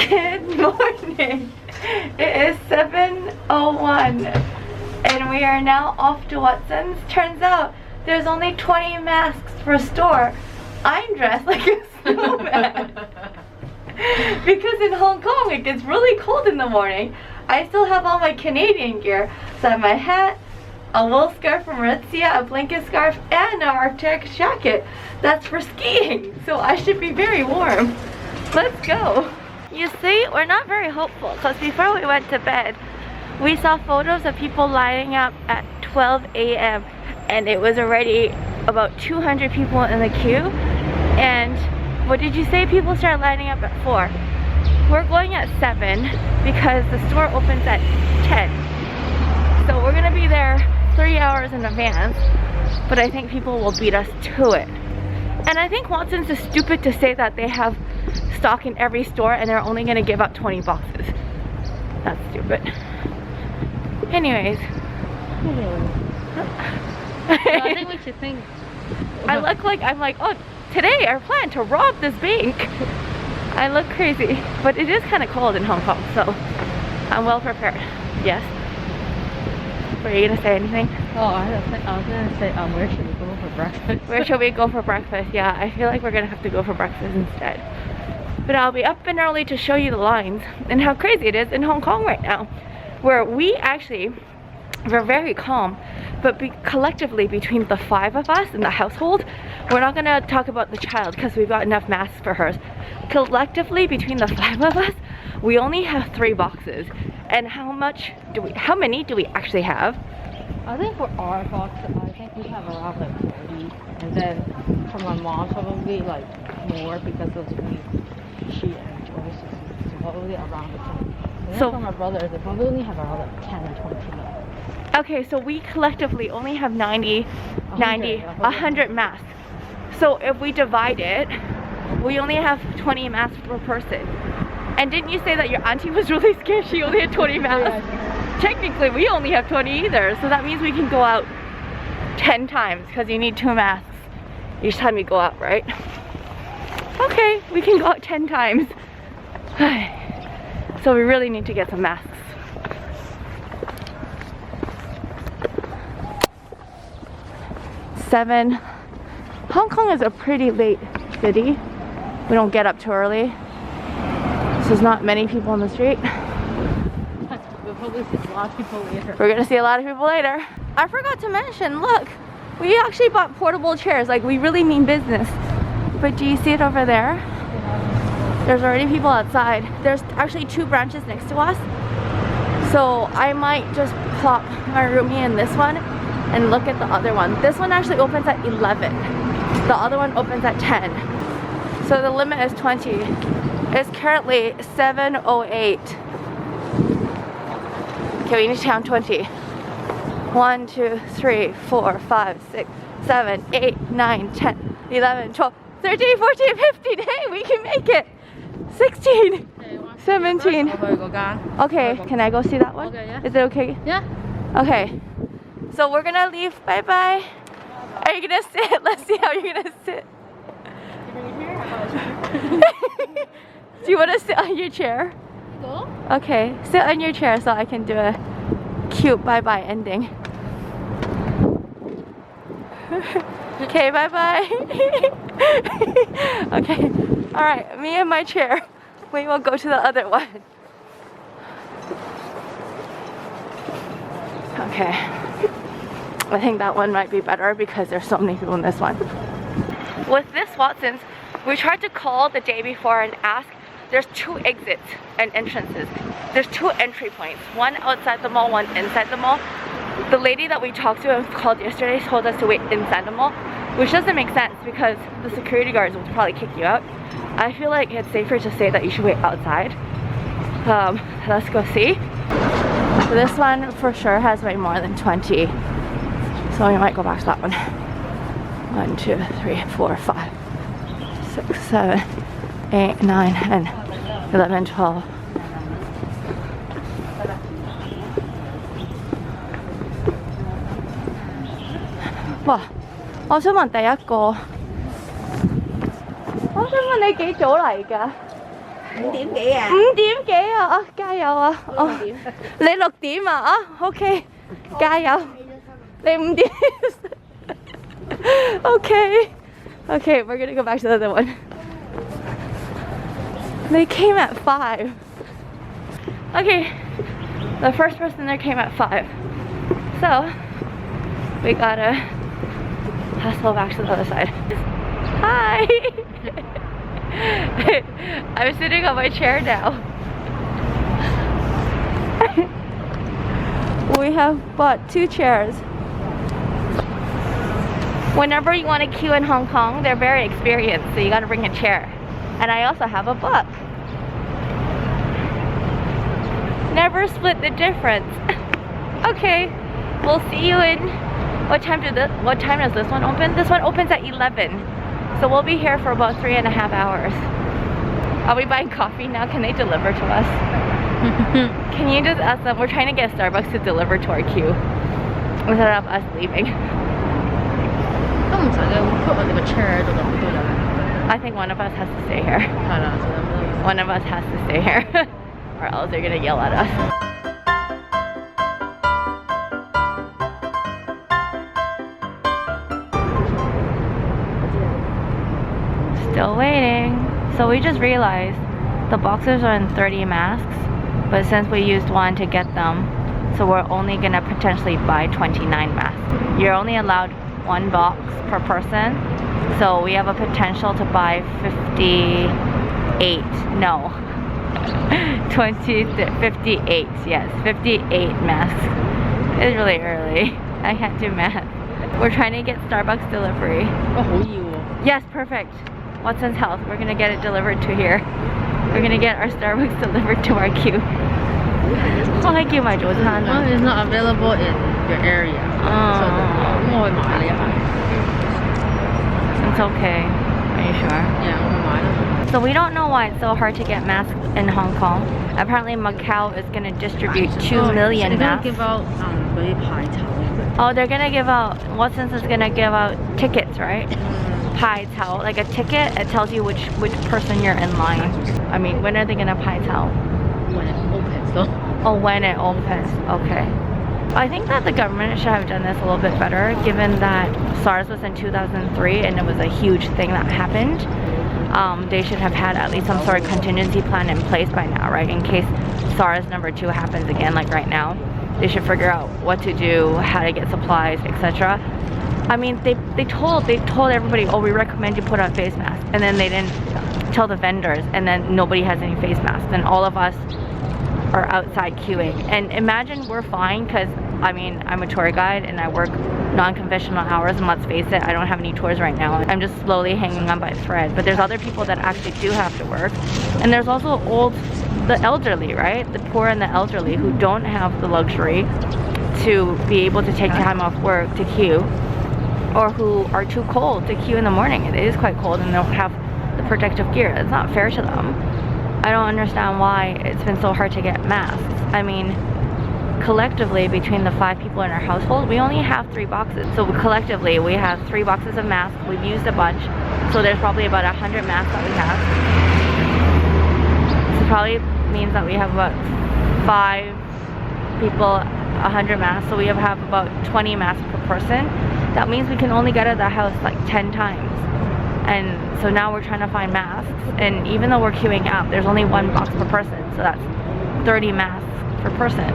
Good morning. It is 7:01 and we are now off to Watson's. Turns out there's only 20 masks per store. I'm dressed like a snowman because in Hong Kong it gets really cold in the morning. I still have all my Canadian gear. So I have my hat, a wool scarf from Aritzia, a blanket scarf, and an Arctic jacket. That's for skiing, so I should be very warm. Let's go. You see, we're not very hopeful because before we went to bed, we saw photos of people lining up at 12 a.m. and it was already about 200 people in the queue. And what did you say? People started lining up at 4. We're going at 7 because the store opens at 10. So we're gonna be there 3 hours in advance, but I think people will beat us to it. And I think Watson's is stupid to say that they have stock in every store and they're only gonna give out 20 boxes. That's stupid. Anyways. I think we should think. I look like, I'm like, oh, today our plan to rob this bank. I look crazy, but it is kind of cold in Hong Kong, so I'm well prepared. Yes. Were you gonna say anything? Oh, I was gonna say, where should we go for breakfast? Where should we go for breakfast? Yeah, I feel like we're gonna have to go for breakfast instead. But I'll be up and early to show you the lines and how crazy it is in Hong Kong right now, where we're very calm, but collectively between the 5 of us in the household, we're not gonna talk about the child because we've got enough masks for hers. Collectively between the 5 of us, we only have 3 boxes. And how many do we actually have? I think for our box, I think we have around like 40, and then for my mom probably like more because of she and Joyce is probably around the same. And so for my brothers, they probably only have around like 10 or 20. Okay, so we collectively only have 100 masks. So if we divide it, we only have 20 masks per person. And didn't you say that your auntie was really scared she only had 20 masks? Yeah. Technically, we only have 20 either, so that means we can go out 10 times because you need 2 masks each time you go out, right? Okay, we can go out 10 times. So we really need to get some masks. Seven. Hong Kong is a pretty late city. We don't get up too early. So there's not many people on the street. We'll probably see a lot of people later. We're gonna see a lot of people later. I forgot to mention, look, we actually bought portable chairs. Like, we really mean business. But do you see it over there? There's already people outside. There's actually 2 branches next to us. So I might just plop my roomie in this one and look at the other one. This one actually opens at 11. The other one opens at 10. So the limit is 20. It's currently 7:08. Okay, we need to count 20. 1, 2, 3, 4, 5, 6, 7, 8, 9, 10, 11, 12, 13, 14, 15. Hey, we can make it. 16, 17. Okay, can I go see that one? Okay, yeah. Is it okay? Yeah. Okay. So we're gonna leave. Bye bye. Are you gonna sit? Let's see how you're gonna sit. Do you want to sit on your chair? Go. Okay, sit on your chair so I can do a cute bye-bye ending. Okay, bye-bye. Okay, alright, me and my chair. We will go to the other one. Okay. I think that one might be better because there's so many people in this one. With this Watson's, we tried to call the day before and ask. There's 2 exits and entrances. There's 2 entry points. One outside the mall, one inside the mall. The lady that we talked to and called yesterday told us to wait inside the mall, which doesn't make sense because the security guards will probably kick you out. I feel like it's safer to say that you should wait outside. Let's go see. So this one for sure has way more than 20. So we might go back to that one. 1, 2, 3, 4, 5, 6, 7, 8, 9, 10, 11, 12. 와, 我想問第一個，我想問你幾早嚟㗎？ 5 點幾啊？ 5點幾啊？加油啊！你6點啊？OK， 加油！你5點。Okay, we're gonna go back to the other one. They came at 5. Okay, the first person there came at 5. So, we gotta hustle back to the other side. Hi! I'm sitting on my chair now. We have bought 2 chairs. Whenever you want to queue in Hong Kong, they're very experienced, so you gotta bring a chair. And I also have a book. Never split the difference. Okay, we'll see you in... What time does this one open? This one opens at 11. So we'll be here for about 3.5 hours. Are we buying coffee now? Can they deliver to us? Can you just ask them? We're trying to get Starbucks to deliver to our queue instead of us leaving. I think one of us has to stay here. One of us has to stay here, or else they're gonna yell at us. Still waiting. So we just realized the boxes are in 30 masks, but since we used one to get them, so we're only gonna potentially buy 29 masks. You're only allowed 1 box per person, so we have a potential to buy 58 masks. It's really early. I can't do math. We're trying to get Starbucks delivery. Yes, perfect. Watson's Health. We're gonna get it delivered to here. We're gonna get our Starbucks delivered to our queue. It's not available in your area. It's okay. Are you sure? Yeah, So we don't know why it's so hard to get masks in Hong Kong. Apparently Macau is gonna distribute 2 million masks. Give out Oh, they're gonna give out, Watson's is gonna give out tickets, right? Pai Tao, like a ticket, it tells you which person you're in line. I mean, when are they gonna Pai Tao? when it opens though. Oh, when it opens, okay. I think that the government should have done this a little bit better, given that SARS was in 2003 and it was a huge thing that happened. They should have had at least some sort of contingency plan in place by now, right? In case SARS #2 happens again, like right now. They should figure out what to do, how to get supplies, etc. I mean, they told everybody, oh, we recommend you put on face masks, and then they didn't tell the vendors, and then nobody has any face masks, and all of us are outside queuing. And imagine we're fine, because I mean, I'm a tour guide and I work non-conventional hours, and let's face it, I don't have any tours right now. I'm just slowly hanging on by a thread. But there's other people that actually do have to work, and there's also the elderly, right? The poor and the elderly who don't have the luxury to be able to take time off work to queue, or who are too cold to queue in the morning. It is quite cold and they don't have the protective gear. It's not fair to them. I don't understand why it's been so hard to get masks. I mean, collectively between the 5 people in our household, we only have 3 boxes. So collectively we have 3 boxes of masks. We've used a bunch, so there's probably about 100 masks that we have. So probably means that we have about 5 people, 100 masks, so we have about 20 masks per person. That means we can only get out of the house like 10 times. And so now we're trying to find masks, and even though we're queuing up, there's only 1 box per person, so that's 30 masks per person.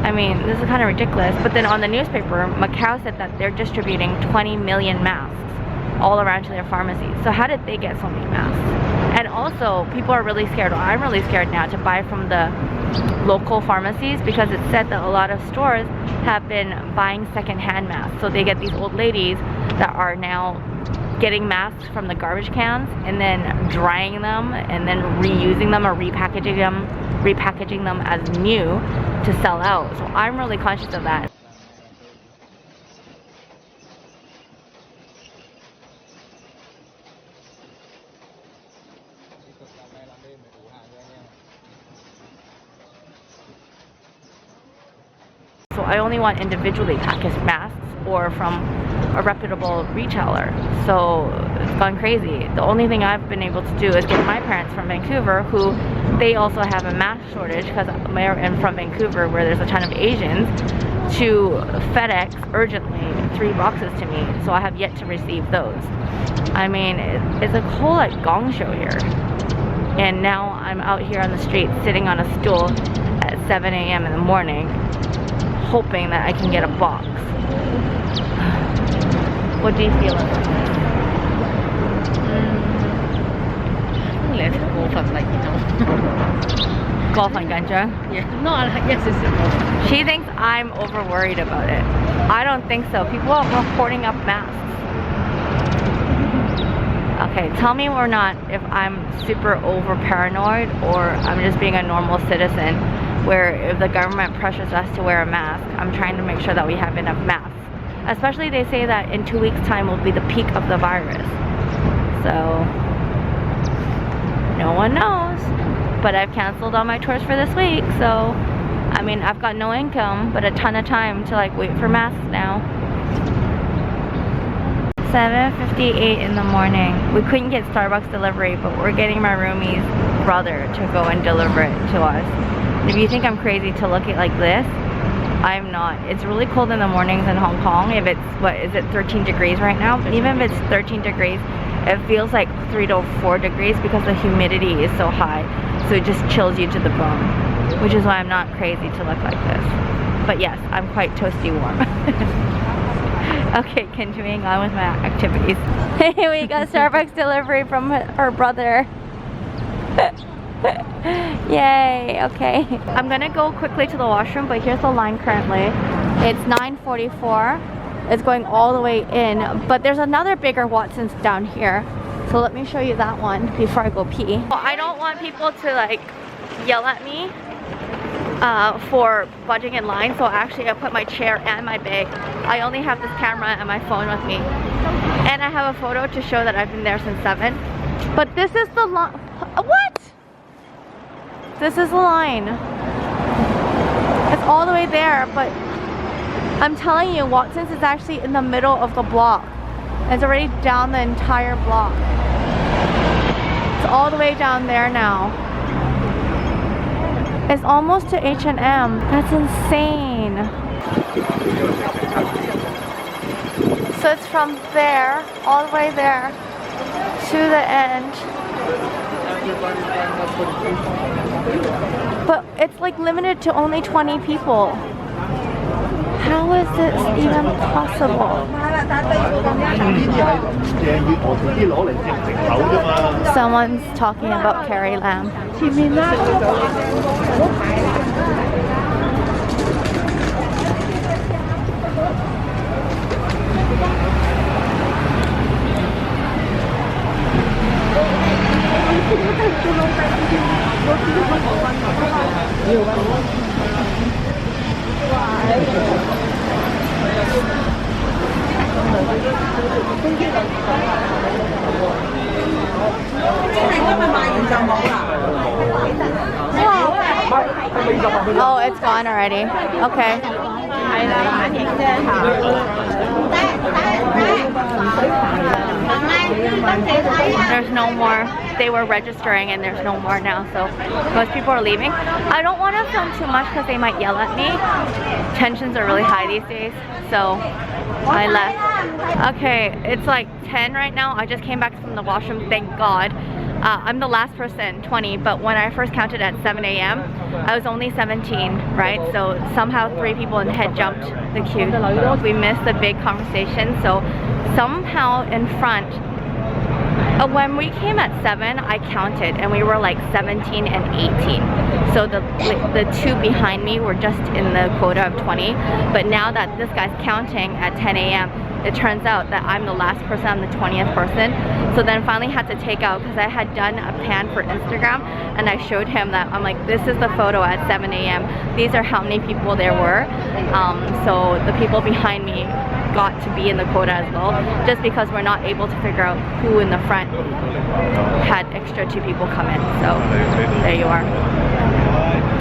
I mean, this is kind of ridiculous. But then on the newspaper, Macau said that they're distributing 20 million masks all around to their pharmacies. So how did they get so many masks? And also, people are really scared, or I'm really scared now, to buy from the local pharmacies, because it's said that a lot of stores have been buying second-hand masks. So they get these old ladies that are now getting masks from the garbage cans and then drying them and then reusing them or repackaging them as new to sell out. So I'm really conscious of that. So I only want individually packaged masks or from a reputable retailer. So gone crazy. The only thing I've been able to do is get my parents from Vancouver, who they also have a mask shortage because I'm from Vancouver where there's a ton of Asians, to FedEx urgently 3 boxes to me. So I have yet to receive those. I mean, it's a whole like gong show here. And now I'm out here on the street sitting on a stool at 7 a.m. in the morning hoping that I can get a box. What do you feel about this? Less over, like, you know. 過分緊張? Yeah, no, yes, it's over. She thinks I'm over worried about it. I don't think so. People are hoarding up masks. Okay, tell me or not if I'm super over paranoid or I'm just being a normal citizen where if the government pressures us to wear a mask, I'm trying to make sure that we have enough masks. Especially they say that in 2 weeks time will be the peak of the virus. So, no one knows. But I've canceled all my tours for this week, so I mean I've got no income but a ton of time to like wait for masks now. 7:58 in the morning. We couldn't get Starbucks delivery, but we're getting my roomie's brother to go and deliver it to us. And if you think I'm crazy to look at like this, I'm not. It's really cold in the mornings in Hong Kong. If it's, what is it, 13 degrees right now? Even if it's 13 degrees, it feels like 3 to 4 degrees because the humidity is so high. So it just chills you to the bone, which is why I'm not crazy to look like this. But yes, I'm quite toasty warm. Okay, continuing on with my activities. Hey, we got Starbucks delivery from her brother. Yay, okay. I'm gonna go quickly to the washroom, but here's the line currently. It's 9:44. It's going all the way in, but there's another bigger Watson's down here. So let me show you that one before I go pee. Well, I don't want people to like yell at me for budging in line, so actually I put my chair and my bag. I only have this camera and my phone with me. And I have a photo to show that I've been there since 7. But this is the line. What? This is the line. It's all the way there, but I'm telling you, Watson's is actually in the middle of the block. It's already down the entire block. It's all the way down there now. It's almost to H&M. That's insane. So it's from there, all the way there, to the end. But it's like limited to only 20 people. How is this even possible? Someone's talking about Carrie Lam. Oh, it's gone already. Okay. There's no more. They were registering and there's no more now, so most people are leaving. I don't want to film too much because they might yell at me. Tensions are really high these days, so I left. Okay, it's like 10 right now. I just came back from the washroom, thank God. I'm the last person, 20, but when I first counted at 7 a.m., I was only 17, right? So somehow 3 people in head jumped the queue. We missed the big conversation, so somehow in front, when we came at 7, I counted and we were like 17 and 18. So the 2 behind me were just in the quota of 20. But now that this guy's counting at 10 a.m., it turns out that I'm the last person, I'm the 20th person. So then finally had to take out, because I had done a pan for Instagram and I showed him that I'm like, this is the photo at 7 a.m. These are how many people there were. So the people behind me got to be in the quota as well, just because we're not able to figure out who in the front had extra 2 people come in. So there you are.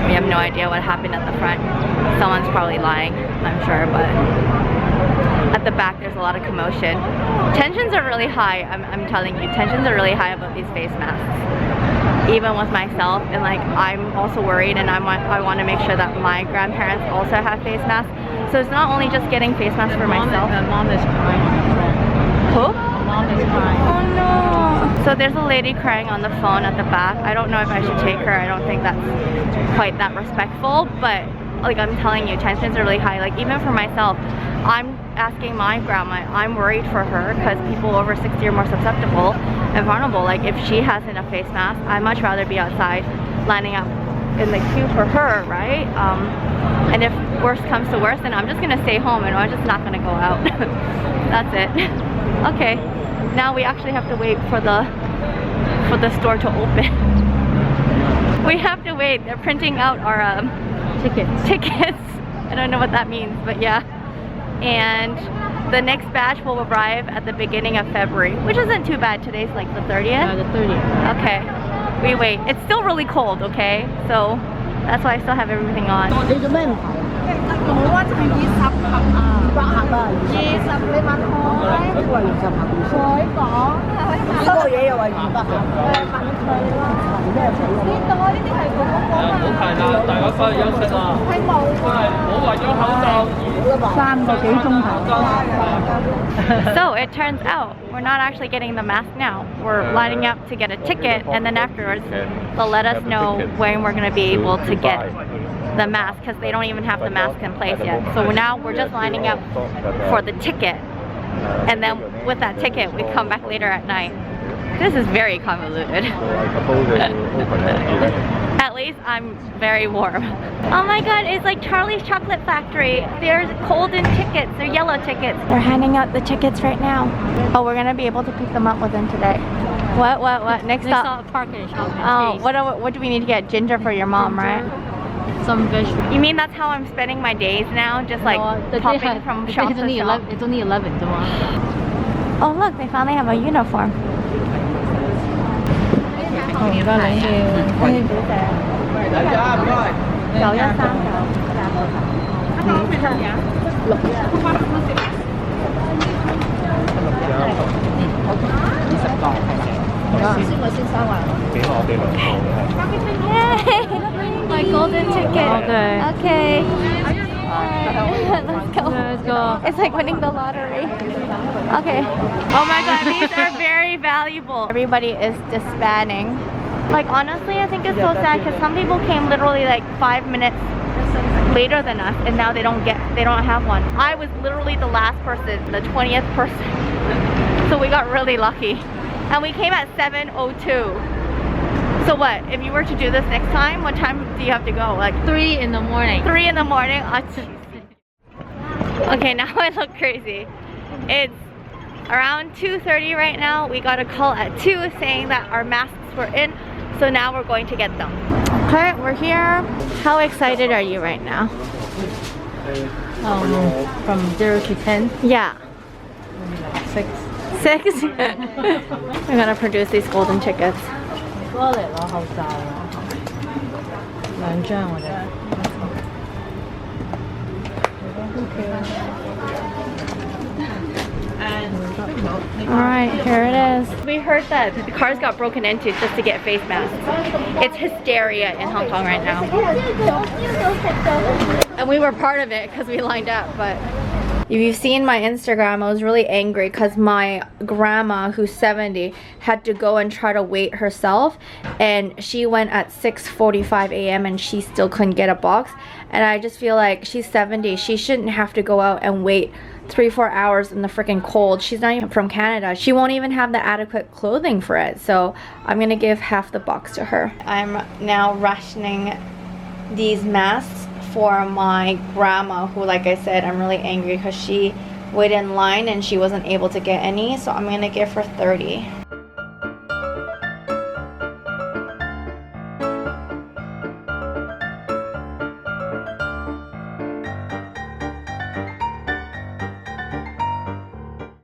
We have no idea what happened at the front. Someone's probably lying, I'm sure, but at at the back there's a lot of commotion. Tensions are really high, I'm telling you. Tensions are really high about these face masks. Even with myself, and like I'm also worried, and I want to make sure that my grandparents also have face masks. So it's not only just getting face masks for myself. Mom is crying. Who? Mom is crying. Oh no. So there's a lady crying on the phone at the back. I don't know if I should take her. I don't think that's quite that respectful, but like I'm telling you, tensions are really high. Like even for myself, I'm asking my grandma, I'm worried for her because people over 60 are more susceptible and vulnerable. Like if she hasn't a face mask, I'd much rather be outside lining up in the queue for her, right? And if worst comes to worst, then I'm just gonna stay home and I'm just not gonna go out. That's it. Okay, now we actually have to wait for the store to open. We have to wait. They're printing out our tickets. I don't know what that means, but yeah. And the next batch will arrive at the beginning of February, which isn't too bad. Today's like the 30th? Yeah, the 30th. Okay, we wait. It's still really cold, okay? So that's why I still have everything on. So it turns out we're not actually getting the mask now. We're lining up to get a ticket, and then afterwards they'll let us know when we're going to be able to get the mask, because they don't even have the mask in place yet. So now we're just lining up for the ticket, and then with that ticket we come back later at night. This is very convoluted. At least I'm very warm. Oh my god, it's like Charlie's Chocolate Factory. There's golden tickets, they're yellow tickets. They're handing out the tickets right now. Oh, we're gonna be able to pick them up within today. What? Next stop? Park and shop. Oh, what do we need to get? Ginger for your mom, right? Some vegetables. You mean that's how I'm spending my days now? Just like popping from shop to shop? It's only 11 tomorrow. Oh look, they finally have a uniform. My golden ticket. Okay. Let's go. It's like winning the lottery. Okay. Oh my god, these are very valuable. Everybody is disbanding. Like honestly, I think it's so sad because some people came literally like 5 minutes later than us, and now they don't have one. I was literally the last person, the 20th person. So we got really lucky. And we came at 7:02. So what, if you were to do this next time, what time do you have to go? Like 3 in the morning. 3 in the morning? Okay, now I look crazy. It's around 2:30 right now. We got a call at 2 saying that our masks were in. So now we're going to get them. Okay, we're here. How excited are you right now? From 0 to 10? Yeah. 6. 6? I'm gonna produce these golden tickets. Alright, here it is. We heard that the cars got broken into just to get face masks. It's hysteria in Hong Kong right now. And we were part of it because we lined up, but if you've seen my Instagram, I was really angry because my grandma, who's 70, had to go and try to wait herself, and she went at 6:45 a.m. and she still couldn't get a box. And I just feel like she's 70, she shouldn't have to go out and wait 3-4 hours in the freaking cold. She's not even from Canada. She won't even have the adequate clothing for it. So I'm gonna give half the box to her. I'm now rationing these masks for my grandma, who, like I said, I'm really angry because she waited in line and she wasn't able to get any. So I'm gonna give her 30.